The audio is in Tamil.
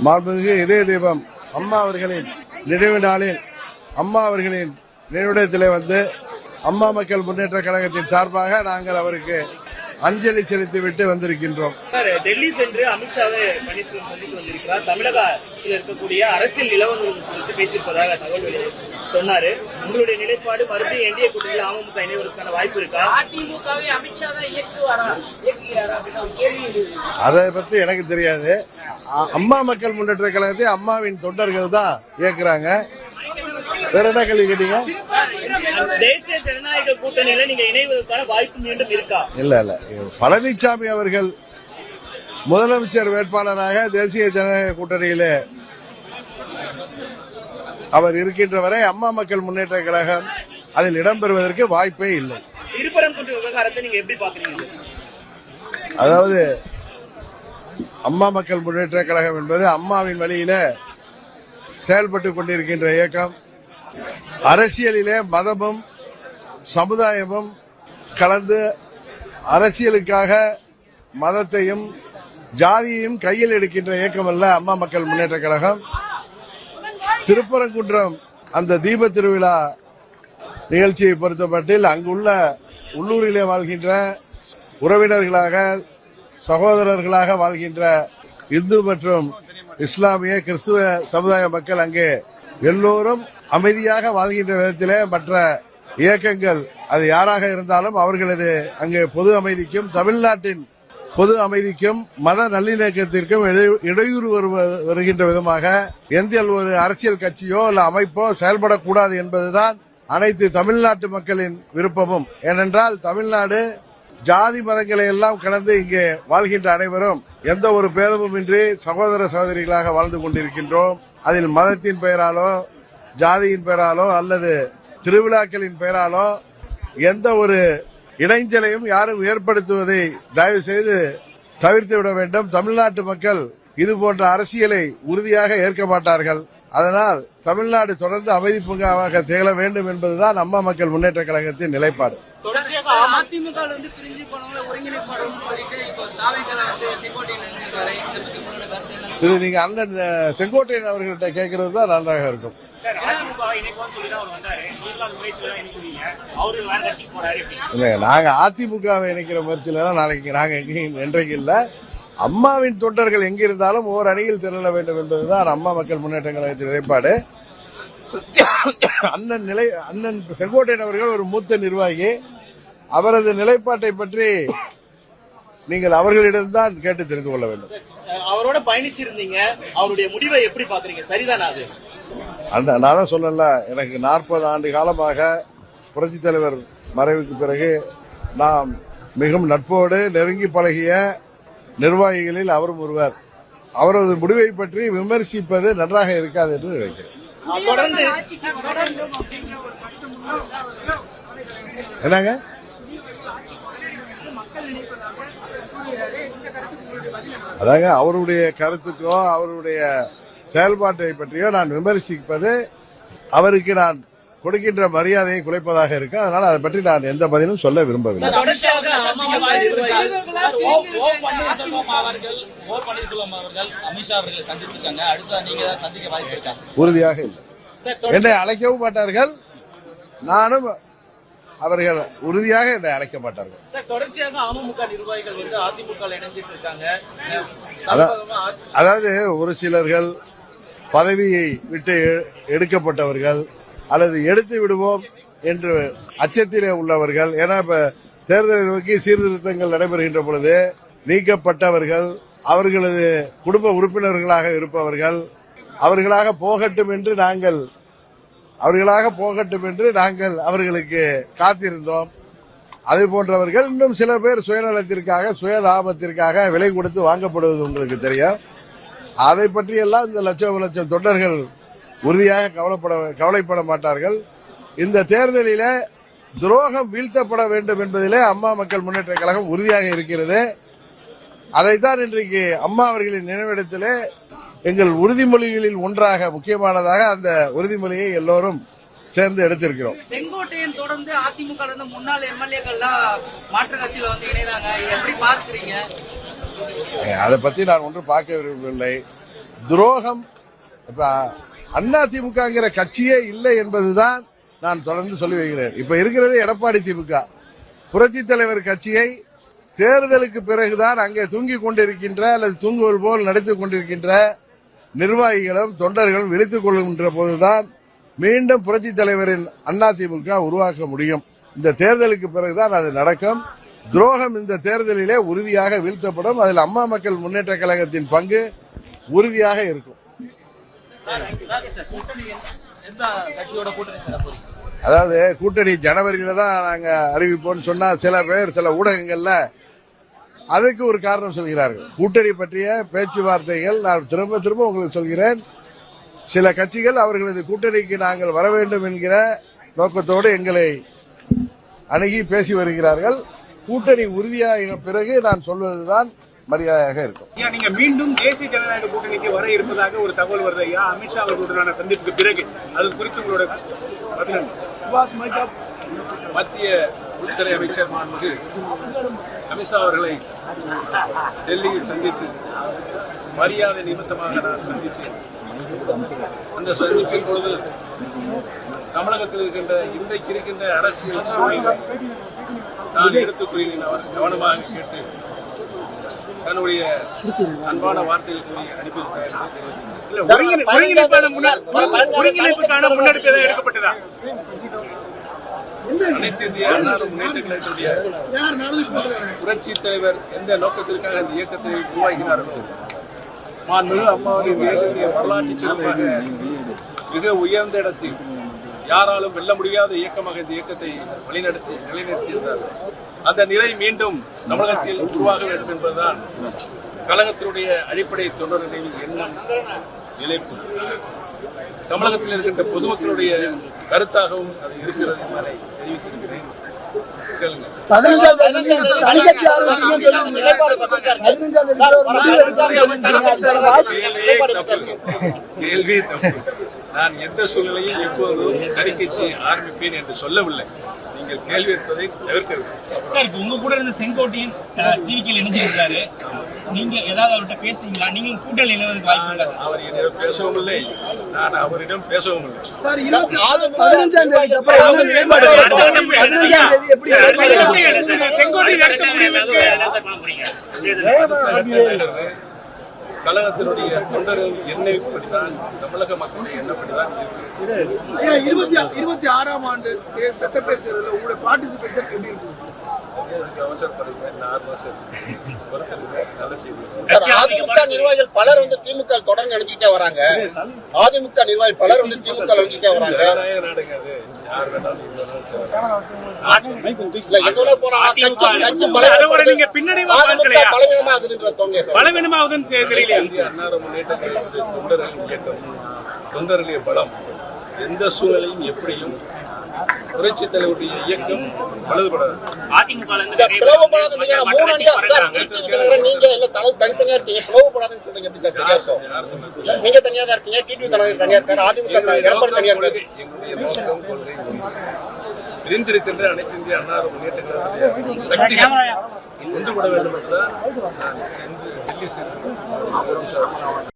மாண்புமிகு இதய தெய்வம் அம்மா அவர்களின் நினைவு நாளில் அம்மா அவர்களின் நினைவிடத்திலே வந்து அம்மா மக்கள் முன்னேற்ற கழகத்தின் சார்பாக நாங்கள் அவருக்கு அஞ்சலி செலுத்திவிட்டு வந்திருக்கின்றோம். டெல்லி சென்று அமித்ஷாவை பன்னீர்செல்வம் சந்தித்து வந்திருக்கிறார். தமிழகத்தில் இருக்கக்கூடிய அரசியல் நிலவரம் குறித்து பேசியிருப்பதாக தகவல் சொன்னாரு. உங்களுடைய நிலைப்பாடு மறுபடியும் என்டிஏ கூட்டணியில் அமமுக இணைவதற்கான வாய்ப்பு இருக்கா? அதிமுகவை அமித்ஷா தான் இயக்குகிறாரா அதை பத்தி எனக்கு தெரியாது. அம்மா மக்கள் முன்னேற்ற கழகத்தை அம்மாவின் தொண்டர்கள் தான் இயக்குறாங்க. வேற என்ன கேள்வி கேட்டீங்க? தேசிய ஜனநாயக கூட்டணியில நீங்க இணைவதற்கான வாய்ப்பு மீண்டும் இருக்கா? இல்ல பழனிசாமி அவர்கள் முதலமைச்சர் வேட்பாளராக தேசிய ஜனநாயக கூட்டணியில அவர் இருக்கின்ற வரை அம்மா மக்கள் முன்னேற்ற கழகம் அதில் இடம்பெறுவதற்கு வாய்ப்பே இல்லை. திருப்பரங்குன்ற விவகாரத்தை நீங்க எப்படி பாக்குறீங்க? அதாவது அம்மா மக்கள் முன்னேற்ற கழகம் என்பது அம்மாவின் வழியில செயல்பட்டுக் கொண்டிருக்கின்ற இயக்கம். அரசியலிலே மதமும் சமுதாயமும் கலந்து அரசியலுக்காக மதத்தையும் ஜாதியையும் கையில் எடுக்கின்ற இயக்கம் அல்ல அம்மா மக்கள் முன்னேற்ற கழகம். திருப்பரங்குன்றம் அந்த தீப திருவிழா நிகழ்ச்சியை பொறுத்தமட்டில் அங்குள்ள உள்ளூரிலே வாழ்கின்ற உறவினர்களாக சகோதரர்களாக வாழ்கின்ற இந்து மற்றும் இஸ்லாமிய கிறிஸ்துவ சமுதாய மக்கள் அங்கே எல்லோரும் அமைதியாக வாழ்கின்ற விதத்திலே மற்ற இயக்கங்கள் அது யாராக இருந்தாலும் அவர்களது அங்கே பொது அமைதிக்கும் தமிழ்நாட்டின் பொது அமைதிக்கும் மத நல்லிணக்கத்திற்கும் இடையூறு வருகின்ற விதமாக எந்த ஒரு அரசியல் கட்சியோ அல்ல அமைப்போ செயல்படக்கூடாது என்பதுதான் அனைத்து தமிழ்நாட்டு மக்களின் விருப்பமும். ஏனென்றால் தமிழ்நாடு ஜாதி மதங்களை எல்லாம் கடந்து இங்கே வாழ்கின்ற அனைவரும் எந்த ஒரு பேதமும் இன்றி சகோதர சகோதரிகளாக வாழ்ந்து கொண்டிருக்கின்றோம். அதில் மதத்தின் பெயராலோ ஜாதியின் பெயராலோ அல்லது திருவிழாக்களின் பெயராலோ எந்த ஒரு இடைஞ்சலையும் யாரும் ஏற்படுத்துவதை தயவு செய்து தவிர்த்து விட வேண்டும். தமிழ்நாட்டு மக்கள் இது போன்ற அரசியலை உறுதியாக ஏற்க மாட்டார்கள். அதனால் தமிழ்நாடு தொடர்ந்து அமைதி பூங்காவாக திகழ வேண்டும் என்பதுதான் அம்மா மக்கள் முன்னேற்ற கழகத்தின் நிலைப்பாடு. இது நீங்க அண்ணன் செங்கோட்டையன் அவர்கள்ட்ட கேட்கறது தான் நன்றாக இருக்கும். நாங்க அதிமுகவை இணைக்கிற முயற்சியில நாளைக்கு நாங்க என்றைக்கு இல்ல. அம்மாவின் தொண்டர்கள் எங்கிருந்தாலும் ஓர் அணியில் திரள வேண்டும் என்பதுதான் அம்மா மக்கள் முன்னேற்ற கழகத்தின் நிலைப்பாடு. அண்ணன் செங்கோட்டையன் அவர்கள் ஒரு மூத்த நிர்வாகி. அவரது நிலைப்பாட்டை பற்றி நீங்கள் அவர்களிடம்தான் கேட்டு தெரிந்து கொள்ள வேண்டும். அவரோட பயணிச்சிருந்தீங்க, அவருடைய முடிவை எப்படி பாக்குறீங்க? சரிதானா அது? நான் தான் சொல்லல, எனக்கு 40 ஆண்டு காலமாக புரட்சித் தலைவர் மறைவுக்கு பிறகு நாம் மிகவும் நட்போடு நெருங்கி பழகிய நிர்வாகிகளில் அவரும் ஒருவர். அவரது முடிவை பற்றி விமர்சிப்பது நன்றாக இருக்காது என்று நினைக்கிறேன். என்னங்க அதாங்க அவருடைய கருத்துக்கோ அவருடைய செயல்பாட்டை பற்றியோ நான் விமர்சிப்பது அவருக்கு நான் கொடுக்கின்ற மரியாதையை குறைப்பதாக இருக்கு. அதனால அதை பற்றி நான் எந்த பதிலும் சொல்ல விரும்பவில்லை. உறுதியாக இல்லை. என்னை அழைக்கவும் மாட்டார்கள். நானும் அவர்கள் உறுதியாக என்னை அழைக்க மாட்டார்கள். தொடர்ச்சியாக அமமுக நிர்வாகிகள் வந்து அதிமுக இணைஞ்சிட்டு இருக்காங்க. அதாவது ஒரு சிலர்கள் பதவியை விட்டு எடுக்கப்பட்டவர்கள் அல்லது எடுத்து விடுவோம் என்று அச்சத்திலே உள்ளவர்கள். ஏன்னா இப்ப தேர்தலை நோக்கி சீர்திருத்தங்கள் நடைபெறுகின்ற பொழுது நீக்கப்பட்டவர்கள் அவர்களது குடும்ப உறுப்பினர்களாக இருப்பவர்கள் அவர்களாக போகட்டும் என்று நாங்கள் அவர்களுக்கு காத்திருந்தோம். அதே போன்றவர்கள் இன்னும் சில பேர் சுயநலத்திற்காக சுய லாபத்திற்காக விலை கொடுத்து வாங்கப்படுவது உங்களுக்கு தெரியும். அதை பற்றியெல்லாம் இந்த லட்சம் தொண்டர்கள் உறுதியாக கவலைப்பட மாட்டார்கள். இந்த தேர்தலில துரோகம் வீழ்த்தப்பட வேண்டும் என்பதிலே அம்மா மக்கள் முன்னேற்ற கழகம் உறுதியாக இருக்கிறது. அதைத்தான் இன்றைக்கு அம்மா அவர்களின் நினைவிடத்திலே எங்கள் உறுதிமொழிகளில் ஒன்றாக முக்கியமானதாக அந்த உறுதிமொழியை எல்லோரும் சேர்ந்து எடுத்திருக்கிறோம். செங்கோட்டையன் தொடர்ந்து அதிமுக முன்னாள் எம்எல்ஏக்கள் மாற்று கட்சியில வந்து இணைறாங்க, எப்படி பார்க்கிறீங்க? அதை பத்தி நான் ஒன்றும் பார்க்க விரும்பவில்லை. துரோகம். இப்ப அதிமுகங்கிற கட்சியே இல்லை என்பதுதான் நான் தொடர்ந்து சொல்லி வருகிறேன். இப்ப இருக்கிறது எடப்பாடி திமுக. புரட்சித் தலைவர் கட்சியை தேர்தலுக்கு பிறகுதான் அங்கே தூங்கிக் கொண்டிருக்கின்ற அல்லது தூங்குவது போல் நடித்துக் கொண்டிருக்கின்ற நிர்வாகிகளும் தொண்டர்களும் விழித்துக் கொள்கின்ற போதுதான் மீண்டும் புரட்சித் தலைவரின் அதிமுக உருவாக்க முடியும். இந்த தேர்தலுக்கு பிறகுதான் அது நடக்கும். துரோகம் இந்த தேர்தலிலே உறுதியாக வீழ்த்தப்படும். அதில் அம்மா மக்கள் முன்னேற்ற கழகத்தின் பங்கு உறுதியாக இருக்கும். அதாவது கூட்டணி ஜனவரியில தான் நாங்க அறிவிப்போம்னு சொன்னா சில பேர் சில ஊடகங்கள்ல அதுக்கு ஒரு காரணம் சொல்கிறார்கள். கூட்டணி பற்றிய பேச்சுவார்த்தைகள் நான் திரும்ப திரும்ப உங்களுக்கு சொல்கிறேன். சில கட்சிகள் அவர்களது கூட்டணிக்கு நாங்கள் வர வேண்டும் என்கிற நோக்கத்தோடு எங்களை அணுகி பேசி வருகிறார்கள். கூட்டணி உறுதியாக பிறகு நான் சொல்வதுதான் மரியாதையாக இருக்கும். நீங்க மீண்டும் தேசிய ஜனநாயக கூட்டணிக்கு வர இருப்பதாக ஒரு தகவல் வருது ஐயா. அமித்ஷா அவர்களுடனான சந்திப்புக்கு பிறகு அது குறித்து உங்களோட பதில். சுபாஷ் மைக்கா மத்திய உள்துறை அமைச்சர் மாண்புமிகு அமித்ஷா அவர்களை டெல்லியில் சந்தித்து மரியாதை நிமித்தமாக நான் சந்தித்தேன். அந்த சந்திப்பின் பொழுது தமிழகத்தில் இருக்கின்ற இன்றைக்கு இருக்கின்ற அரசியல் சூழலை நான் எடுத்துக் கூறினேன். அவர் கவனமாக கேட்டு தன்னுடைய அன்பான வார்த்தைகள் கூறி அனுப்பியிருக்கிறார். ஒருங்கிணைப்புக்கான முன்னெடுப்பு ஏதாவது எடுக்கப்பட்டதா? அனைத்து இந்திய அண்ணா முன்னேற்ற கழகத்துடைய புரட்சி தலைவர் எந்த நோக்கத்திற்காக இந்த இயக்கத்தை உருவாக்கினார்களோ மாண்புமிகு அம்மாவின் இந்த இயக்கத்தை வரலாற்று சிறப்பாக மிக உயர்ந்த இடத்தில் யாராலும் வெல்ல முடியாத இயக்கமாக இந்த இயக்கத்தை நிலைநிறுத்தியிருந்தார்கள். அந்த நிலை மீண்டும் தமிழகத்தில் உருவாக வேண்டும் என்பதுதான் கழகத்தினுடைய அடிப்படை தொண்டர்களின் எண்ணம் நிலைப்பு. தமிழகத்தில் இருக்கின்ற பொதுமக்களுடைய கருத்தாகவும் அது இருக்கிறது என்பதை தெரிவித்திருக்கிறேன். கேள்வி தப்பு. நான் எந்த சூழ்நிலையும் எப்போதும் தனிக்கட்சி ஆரம்பிப்பேன் என்று சொல்லவில்லை. நீங்கள் கேள்வி இருப்பதை தவிர்க்க வேண்டும். சார், இப்ப உங்க கூட இருந்த செங்கோட்டையன் டிவிக்கில் இணைஞ்சிருக்காரு. நீங்க ஏதாவது அவர்கிட்ட பேசுறீங்களா? நீங்களும் கூட்டணி இணைவதற்கு வாய்ப்பு இருக்கா? அவர் என்னிடம் பேசவும் இல்லை, நான் அவரிடம் பேசவும் இல்லை. கழகத்தினுடைய தொண்டர்கள் எண்ணப்படிதான் தமிழக மக்களுடைய எண்ணப்படிதான் 26ஆம் ஆண்டு சட்டப்பேரவை தேர்தலில் உங்களுடைய பார்ட்டிசிபேஷன் எப்படி இருக்கும்? அவசரப்படுகிறேன். 4 மாசம் நல்ல செய்தி. அதிமுக நிர்வாகிகள் பலர் திமுக தொடர்ந்து நினைச்சுட்டே வராங்க. அதிமுக நிர்வாகிகள் பலர் திமுக நினைச்சுட்டே வராங்க. நாடுங்க அது. யார் வேணாலும் எங்க வேணாலும் பலவீனமாகுதுன்னு தெரியல. இந்திய அண்ணா முன்னேற்ற கழகத்தின் தொண்டர்களின் இயக்கம், தொண்டர்களுடைய பலம் எந்த சூழலையும் எப்படியும் புரட்சி தலைவருடைய இயக்கம் பழுதுபடாது. அதிமுக தனித்தனியா இருக்கீங்க, பிளவுபடாதுன்னு சொல்றீங்க. எப்படி சார் சரியா சார்? நீங்க தனியா தான் இருக்கீங்க, டிடிவி தலைவர் தனியா இருக்காரு, அதிமுக எடப்பாடி தனியா இருக்காரு. எங்களுடைய நோக்கம் கொள்கை பிரிந்திருக்கின்ற அனைத்து இந்திய அண்ணா முன்னேற்ற கழகத்துடைய சக்திகள் ஒன்றுபட வேண்டும் என்றால் நான் சென்று டெல்லி சென்று